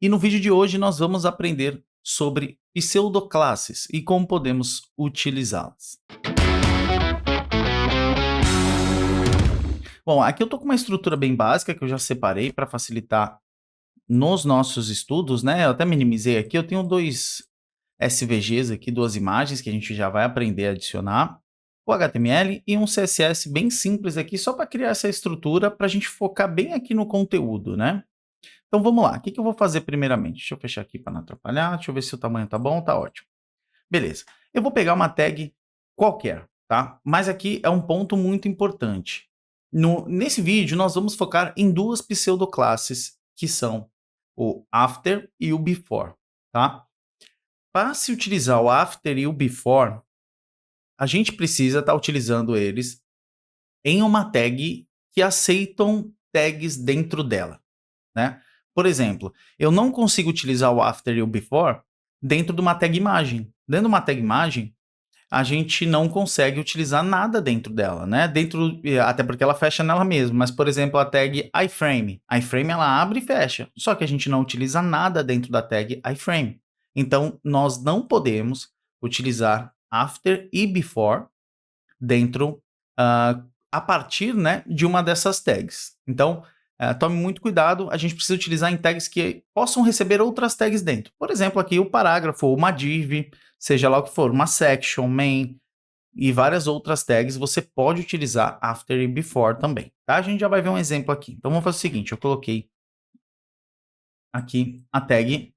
e no vídeo de hoje nós vamos aprender sobre pseudoclasses e como podemos utilizá-las. Bom, aqui eu estou com uma estrutura bem básica que eu já separei para facilitar nos nossos estudos, né? Eu até minimizei aqui, eu tenho dois SVGs aqui, duas imagens que a gente já vai aprender a adicionar, o HTML e um CSS bem simples aqui, só para criar essa estrutura para a gente focar bem aqui no conteúdo, né? Então vamos lá, o que eu vou fazer primeiramente? Deixa eu fechar aqui para não atrapalhar, deixa eu ver se o tamanho tá bom, tá ótimo. Beleza, eu vou pegar uma tag qualquer, tá? Mas aqui é um ponto muito importante. Nesse vídeo nós vamos focar em duas pseudoclasses que são o after e o before, tá? Para se utilizar o after e o before, a gente precisa estar utilizando eles em uma tag que aceitam tags dentro dela, né? Por exemplo, eu não consigo utilizar o after e o before dentro de uma tag imagem. Dentro de uma tag imagem, a gente não consegue utilizar nada dentro dela, né? Até porque ela fecha nela mesma. Mas, por exemplo, a tag iframe. A iframe ela abre e fecha. Só que a gente não utiliza nada dentro da tag iframe. Então, nós não podemos utilizar after e before dentro, a partir, né, de uma dessas tags. Então, tome muito cuidado, a gente precisa utilizar em tags que possam receber outras tags dentro. Por exemplo, aqui o parágrafo, ou uma div, seja lá o que for, uma section, main e várias outras tags, você pode utilizar after e before também, tá? A gente já vai ver um exemplo aqui. Então, vamos fazer o seguinte, eu coloquei aqui a tag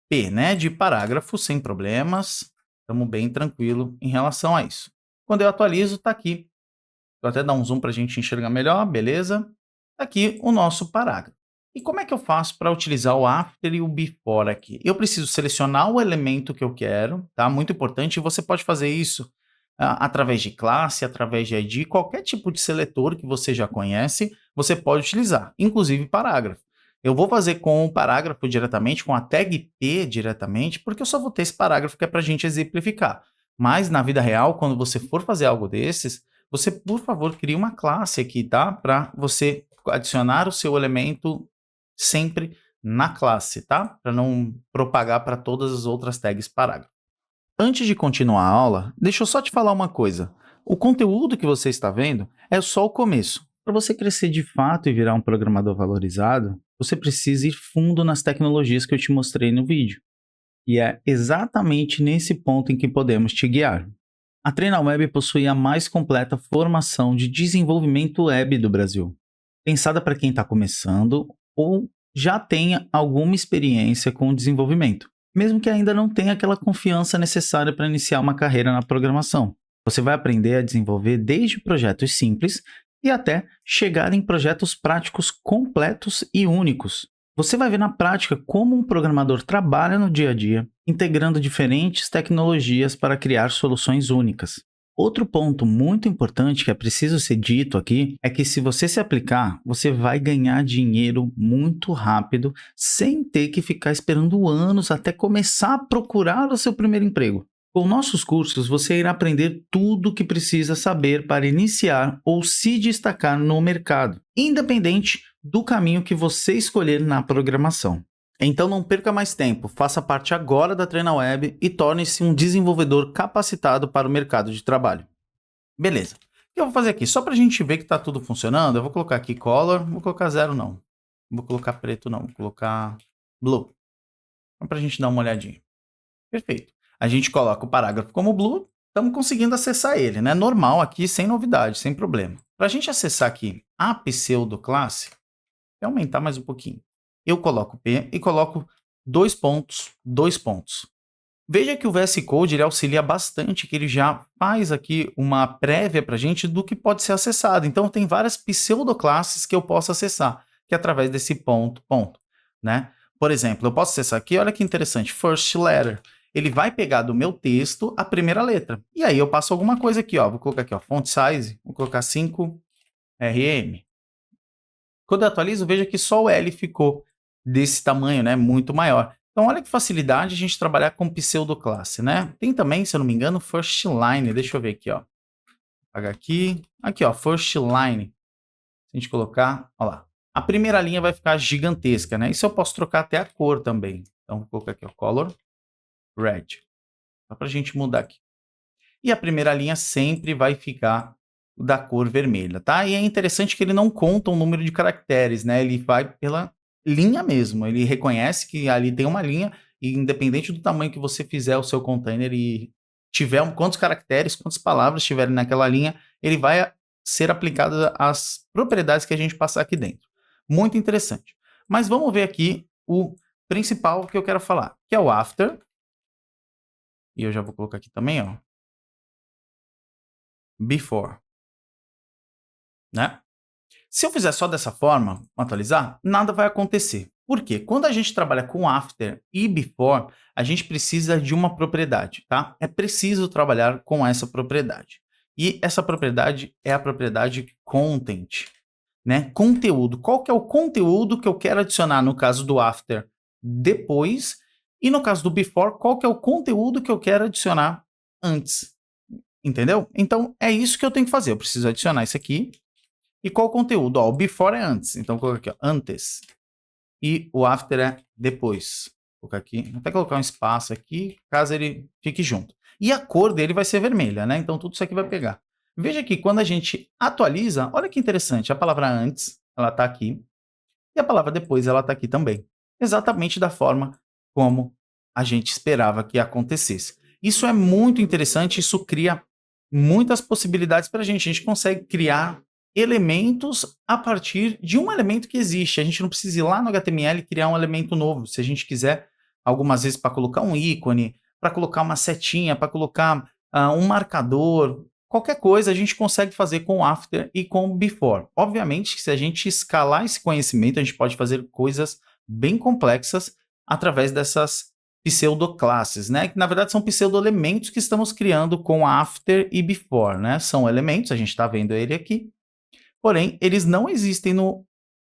P, né, de parágrafo, sem problemas, estamos bem tranquilo em relação a isso. Quando eu atualizo, está aqui. Vou até dar um zoom para a gente enxergar melhor, beleza? Tá aqui o nosso parágrafo. E como é que eu faço para utilizar o after e o before aqui? Eu preciso selecionar o elemento que eu quero, tá? Muito importante, e você pode fazer isso através de classe, através de ID, qualquer tipo de seletor que você já conhece, você pode utilizar, inclusive parágrafo. Eu vou fazer com o parágrafo diretamente, com a tag P diretamente, porque eu só vou ter esse parágrafo que é para a gente exemplificar. Mas na vida real, quando você for fazer algo desses, você, por favor, crie uma classe aqui, tá? Para você adicionar o seu elemento sempre na classe, tá? Para não propagar para todas as outras tags parágrafo. Antes de continuar a aula, deixa eu só te falar uma coisa. O conteúdo que você está vendo é só o começo. Para você crescer de fato e virar um programador valorizado, você precisa ir fundo nas tecnologias que eu te mostrei no vídeo. E é exatamente nesse ponto em que podemos te guiar. A TreinaWeb possui a mais completa formação de desenvolvimento web do Brasil, pensada para quem está começando ou já tenha alguma experiência com o desenvolvimento, mesmo que ainda não tenha aquela confiança necessária para iniciar uma carreira na programação. Você vai aprender a desenvolver desde projetos simples e até chegar em projetos práticos completos e únicos. Você vai ver na prática como um programador trabalha no dia a dia, integrando diferentes tecnologias para criar soluções únicas. Outro ponto muito importante que é preciso ser dito aqui é que se você se aplicar, você vai ganhar dinheiro muito rápido, sem ter que ficar esperando anos até começar a procurar o seu primeiro emprego. Com nossos cursos, você irá aprender tudo o que precisa saber para iniciar ou se destacar no mercado, independente do caminho que você escolher na programação. Então não perca mais tempo, faça parte agora da TreinaWeb e torne-se um desenvolvedor capacitado para o mercado de trabalho. Beleza, o que eu vou fazer aqui? Só para a gente ver que está tudo funcionando, eu vou colocar aqui color, vou colocar 0 não, vou colocar preto não, vou colocar blue, para a gente dar uma olhadinha. Perfeito. A gente coloca o parágrafo como blue, estamos conseguindo acessar ele, né? Normal aqui, sem novidade, sem problema. Para a gente acessar aqui a pseudoclasse, vou aumentar mais um pouquinho. Eu coloco P e coloco 2 pontos, 2 pontos. Veja que o VS Code ele auxilia bastante, que ele já faz aqui uma prévia para a gente do que pode ser acessado. Então, tem várias pseudoclasses que eu posso acessar, que é através desse ponto, né? Por exemplo, eu posso acessar aqui, olha que interessante, first letter. Ele vai pegar do meu texto a primeira letra. E aí eu passo alguma coisa aqui, ó. Vou colocar aqui, ó, font size, vou colocar 5 RM. Quando eu atualizo, veja que só o L ficou desse tamanho, né? Muito maior. Então, olha que facilidade a gente trabalhar com pseudoclasse, né? Tem também, se eu não me engano, first line. Deixa eu ver aqui, ó. Apagar aqui. Aqui, ó, first line. Se a gente colocar, ó lá. a primeira linha vai ficar gigantesca, né? Isso eu posso trocar até a cor também. Então, vou colocar aqui, ó, color red. Só para a gente mudar aqui. E a primeira linha sempre vai ficar da cor vermelha, tá? E é interessante que ele não conta o número de caracteres, né? Ele vai pela linha mesmo. Ele reconhece que ali tem uma linha e independente do tamanho que você fizer o seu container e tiver quantos caracteres, quantas palavras tiverem naquela linha, ele vai ser aplicado às propriedades que a gente passar aqui dentro. Muito interessante. Mas vamos ver aqui o principal que eu quero falar, que é o after. E eu já vou colocar aqui também, ó, before, né? Se eu fizer só dessa forma, atualizar, nada vai acontecer. Por quê? Quando a gente trabalha com after e before, a gente precisa de uma propriedade, tá? É preciso trabalhar com essa propriedade. E essa propriedade é a propriedade content, né? Conteúdo. Qual que é o conteúdo que eu quero adicionar no caso do after depois e no caso do before, qual que é o conteúdo que eu quero adicionar antes, entendeu? Então é isso que eu tenho que fazer. Eu preciso adicionar isso aqui. E qual o conteúdo? Ó, o before é antes, então vou colocar aqui, ó, antes. E o after é depois. Vou colocar aqui, vou até colocar um espaço aqui, caso ele fique junto. E a cor dele vai ser vermelha, né? Então tudo isso aqui vai pegar. Veja que quando a gente atualiza, olha que interessante, a palavra antes, ela está aqui, e a palavra depois, ela está aqui também. Exatamente da forma como a gente esperava que acontecesse. Isso é muito interessante, isso cria muitas possibilidades para a gente. A gente consegue criar elementos a partir de um elemento que existe. A gente não precisa ir lá no HTML e criar um elemento novo. Se a gente quiser, algumas vezes, para colocar um ícone, para colocar uma setinha, para colocar um marcador, qualquer coisa a gente consegue fazer com o after e com o before. Obviamente que se a gente escalar esse conhecimento, a gente pode fazer coisas bem complexas através dessas pseudoclasses, né? Que na verdade são pseudoelementos que estamos criando com after e before, né? São elementos, a gente está vendo ele aqui, porém eles não existem no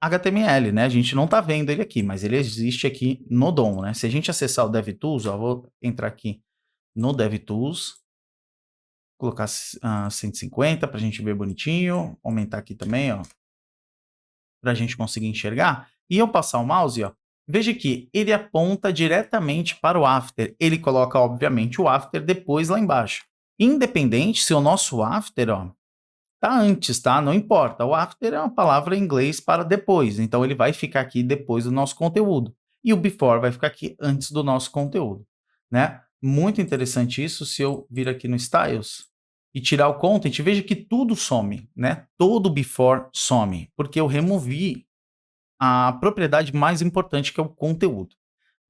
HTML, né? A gente não está vendo ele aqui, mas ele existe aqui no DOM, né? Se a gente acessar o DevTools, ó, vou entrar aqui no DevTools, colocar 150 para a gente ver bonitinho, aumentar aqui também, ó, para a gente conseguir enxergar, e eu passar o mouse, ó, veja que ele aponta diretamente para o after, ele coloca, obviamente, o after depois lá embaixo. Independente se o nosso after, ó, tá antes, tá? Não importa, o after é uma palavra em inglês para depois, então ele vai ficar aqui depois do nosso conteúdo, e o before vai ficar aqui antes do nosso conteúdo, né? Muito interessante isso. Se eu vir aqui no Styles e tirar o Content, veja que tudo some, né? Todo o before some, porque eu removi a propriedade mais importante, que é o conteúdo.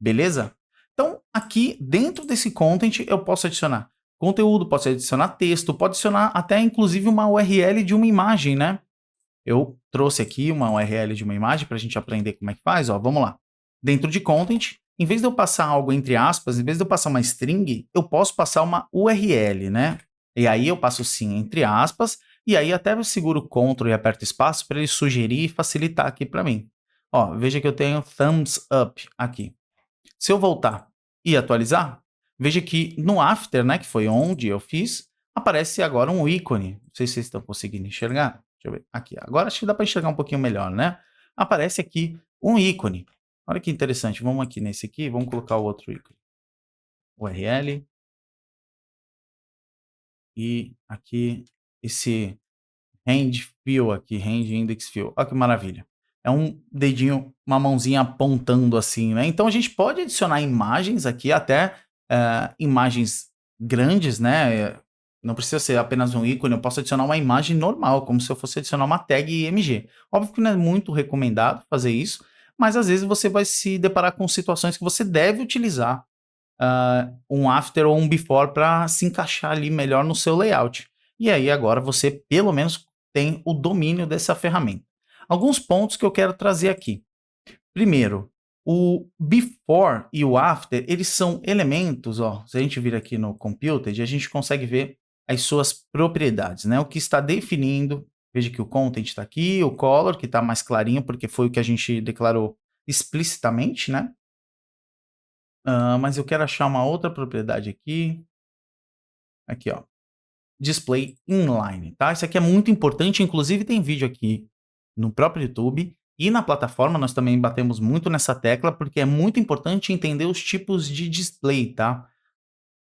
Beleza? Então, aqui dentro desse Content, eu posso adicionar conteúdo, posso adicionar texto, pode adicionar até inclusive uma URL de uma imagem, né? Eu trouxe aqui uma URL de uma imagem para a gente aprender como é que faz, ó, vamos lá. Dentro de Content, em vez de eu passar algo entre aspas, em vez de eu passar uma string, eu posso passar uma URL, né? E aí eu passo sim entre aspas, e aí até eu seguro o Ctrl e aperto espaço para ele sugerir e facilitar aqui para mim. Ó, veja que eu tenho thumbs up aqui. Se eu voltar e atualizar, veja que no after, né, que foi onde eu fiz, aparece agora um ícone. Não sei se vocês estão conseguindo enxergar. Deixa eu ver. Aqui. Agora acho que dá para enxergar um pouquinho melhor, né? Aparece aqui um ícone. Olha que interessante. Vamos aqui nesse aqui, vamos colocar o outro ícone. URL. E aqui esse hand fill aqui, hand index fill. Olha que maravilha. É um dedinho, uma mãozinha apontando assim, né? Então a gente pode adicionar imagens aqui, até imagens grandes, né? Não precisa ser apenas um ícone, eu posso adicionar uma imagem normal, como se eu fosse adicionar uma tag IMG. Óbvio que não é muito recomendado fazer isso, mas às vezes você vai se deparar com situações que você deve utilizar um after ou um before para se encaixar ali melhor no seu layout. E aí agora você pelo menos tem o domínio dessa ferramenta. Alguns pontos que eu quero trazer aqui. Primeiro, o before e o after, eles são elementos, ó, se a gente vir aqui no Computed, a gente consegue ver as suas propriedades, né? O que está definindo, veja que o content está aqui, o color, que está mais clarinho, porque foi o que a gente declarou explicitamente, né? Mas eu quero achar uma outra propriedade aqui. Aqui, ó. Display inline, tá? Isso aqui é muito importante, inclusive tem vídeo aqui no próprio YouTube E na plataforma nós também batemos muito nessa tecla, porque é muito importante entender os tipos de display, tá?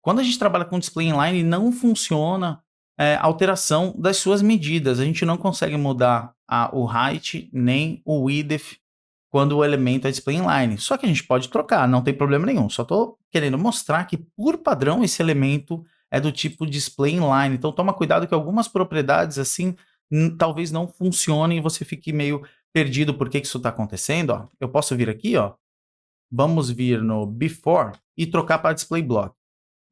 Quando a gente trabalha com display inline, não funciona a alteração das suas medidas. A gente não consegue mudar o height nem o width quando o elemento é display inline. Só que a gente pode trocar, não tem problema nenhum. Só estou querendo mostrar que, por padrão, esse elemento é do tipo display inline. Então, toma cuidado que algumas propriedades, assim, talvez não funcionem e você fique meio perdido por que isso está acontecendo. Ó. Eu posso vir aqui, ó. Vamos vir no Before e trocar para Display Block.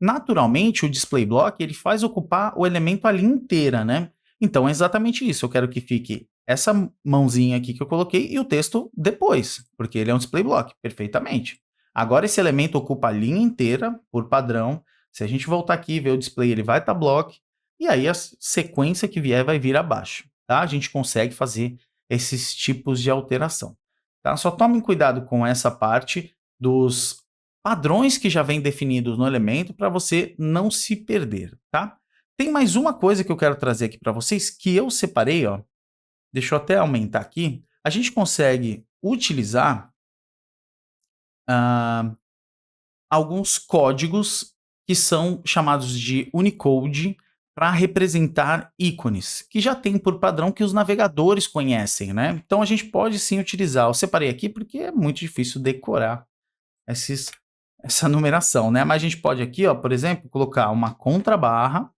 Naturalmente, o Display Block ele faz ocupar o elemento a linha inteira, né? Então, é exatamente isso. Eu quero que fique essa mãozinha aqui que eu coloquei e o texto depois, porque ele é um Display Block, perfeitamente. Agora, esse elemento ocupa a linha inteira, por padrão. Se a gente voltar aqui e ver o display, ele vai estar block, e aí a sequência que vier vai vir abaixo, tá? A gente consegue fazer esses tipos de alteração. Tá? Só tomem cuidado com essa parte dos padrões que já vêm definidos no elemento para você não se perder, tá? Tem mais uma coisa que eu quero trazer aqui para vocês que eu separei, ó. Deixa eu até aumentar aqui. A gente consegue utilizar alguns códigos que são chamados de Unicode para representar ícones, que já tem por padrão que os navegadores conhecem, né? Então a gente pode sim utilizar. Eu separei aqui porque é muito difícil decorar essa numeração, né? Mas a gente pode aqui, ó, por exemplo, colocar uma contrabarra,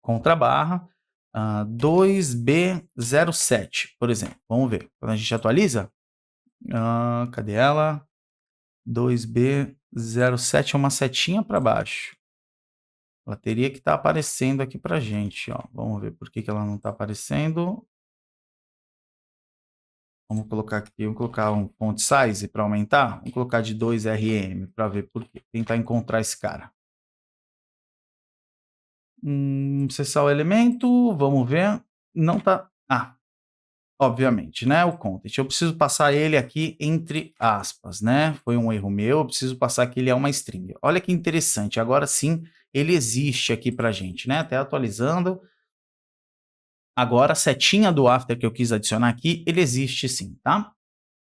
contrabarra 2B07, por exemplo. Vamos ver. Quando a gente atualiza, cadê ela? 2B07 é uma setinha para baixo. Ela teria que estar aparecendo aqui para gente, ó. Vamos ver por que ela não está aparecendo. Vamos colocar aqui, vamos colocar um font size para aumentar. Vamos colocar de 2RM para ver por quê. Tentar encontrar esse cara. Acessar o elemento, vamos ver. Não tá. Obviamente, né? O content. Eu preciso passar ele aqui entre aspas, né? Foi um erro meu. Eu preciso passar que ele é uma string. Olha que interessante. Agora sim, ele existe aqui pra gente, né? Até atualizando. Agora, a setinha do after que eu quis adicionar aqui, ele existe sim, tá?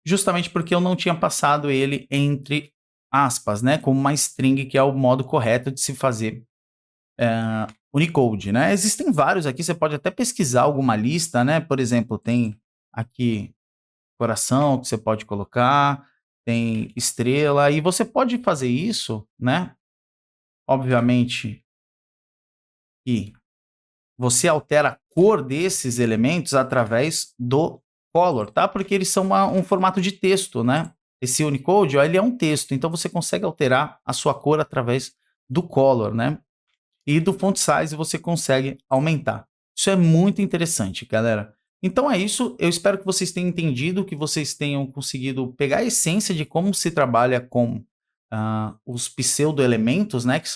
Justamente porque eu não tinha passado ele entre aspas, né? Como uma string, que é o modo correto de se fazer Unicode, né? Existem vários aqui, você pode até pesquisar alguma lista, né? Por exemplo, tem aqui coração que você pode colocar, tem estrela, e você pode fazer isso, né? Obviamente que você altera a cor desses elementos através do color, tá? Porque eles são um formato de texto, né? Esse Unicode, ó, ele é um texto, então você consegue alterar a sua cor através do color, né? E do font size você consegue aumentar. Isso é muito interessante, galera. Então é isso, eu espero que vocês tenham entendido, que vocês tenham conseguido pegar a essência de como se trabalha com os pseudo-elementos, né, que são